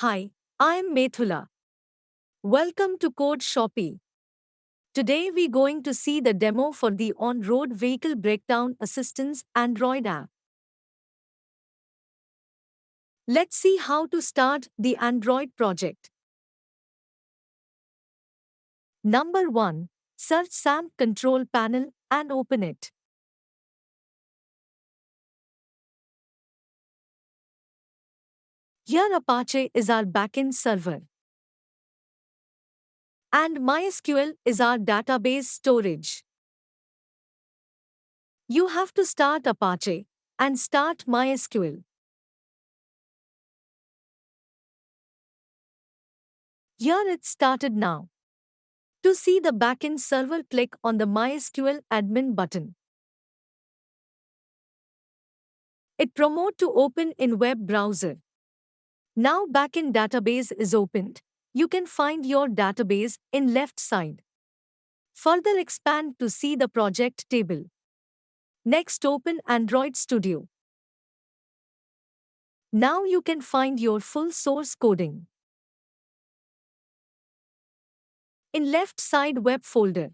Hi, I'm Methula. Welcome to Code Shopee. Today we're going to see the demo for the on-road vehicle breakdown assistance Android app. Let's see how to start the Android project. Number 1. Search SAM control panel and open it. Here Apache is our backend server and MySQL is our database storage. You have to start Apache and start MySQL. Here it started now. To see the backend server, click on the MySQL admin button. It promote to open in web browser. Now backend database is opened. You can find your database in left side. Further expand to see the project table. Next open Android Studio. Now you can find your full source coding. In left side web folder.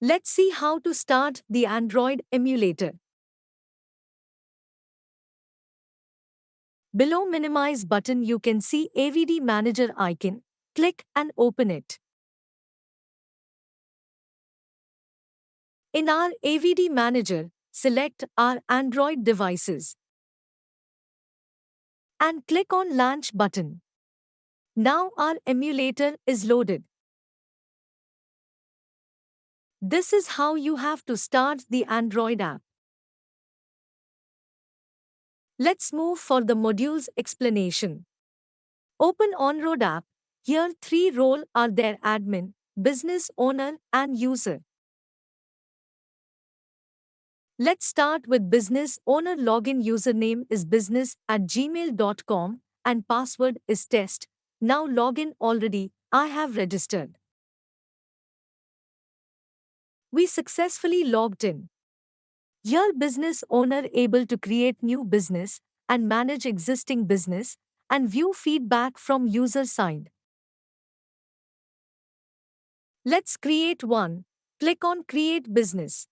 Let's see how to start the Android emulator. Below minimize button you can see AVD manager icon. Click and open it. In our AVD manager, select our Android devices and click on launch button. Now our emulator is loaded. This is how you have to start the Android app. Let's move for the modules explanation. Open on-road app. Here three roles are there: admin, business owner and user. Let's start with business owner. Login username is business@gmail.com and password is test. Now login already, I have registered. We successfully logged in. Here business owner able to create new business and manage existing business and view feedback from user side. Let's create one. Click on create business.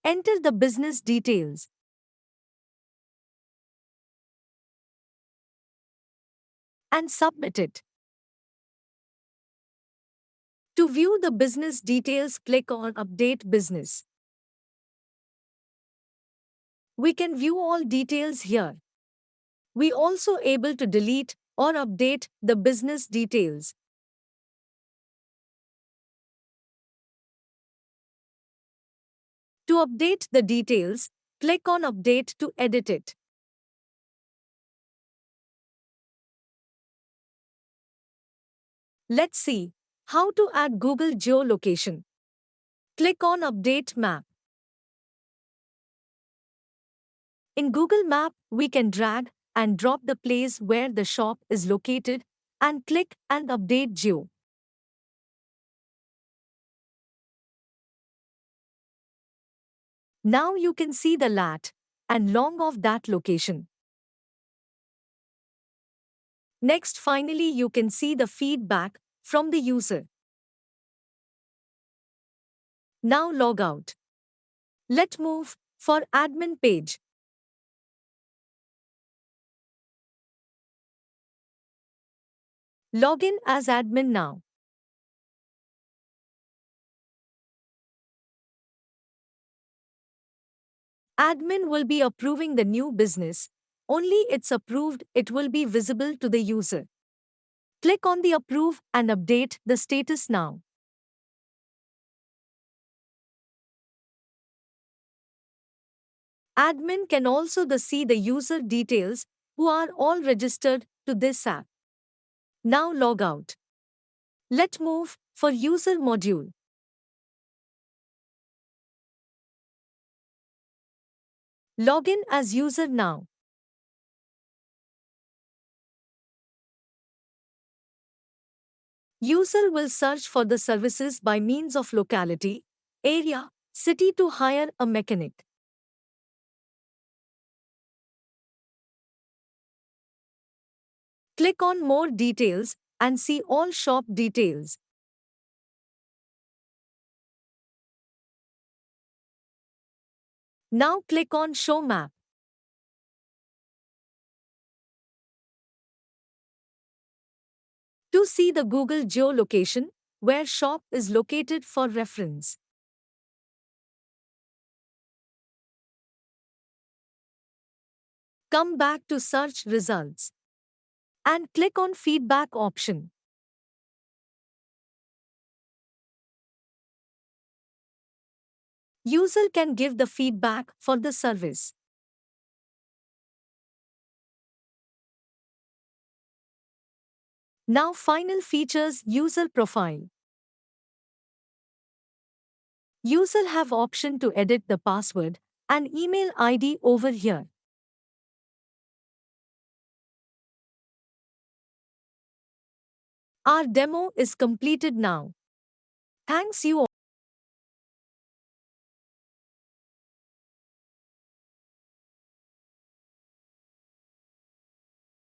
Enter the business details. And submit it. To view the business details, click on update business. We can view all details here. We also able to delete or update the business details. To update the details, click on update to edit it. Let's see how to add Google geolocation. Click on update map. In Google Map, we can drag and drop the place where the shop is located and click and update geo. Now you can see the lat and long of that location. Next, finally, you can see the feedback from the user. Now log out. Let's move for admin page. Log in as admin now. Admin will be approving the new business. Only it's approved, it will be visible to the user. Click on the approve and update the status now. Admin can also see the user details who are all registered to this app. Now log out. Let's move for user module. Log in as user now. User will search for the services by means of locality, area, city to hire a mechanic. Click on More Details and see all shop details. Now click on Show Map. To see the Google geolocation, where shop is located for reference. Come back to Search Results and click on Feedback option. User can give the feedback for the service. Now final features user profile. User have option to edit the password and email ID over here. Our demo is completed now. Thanks you all.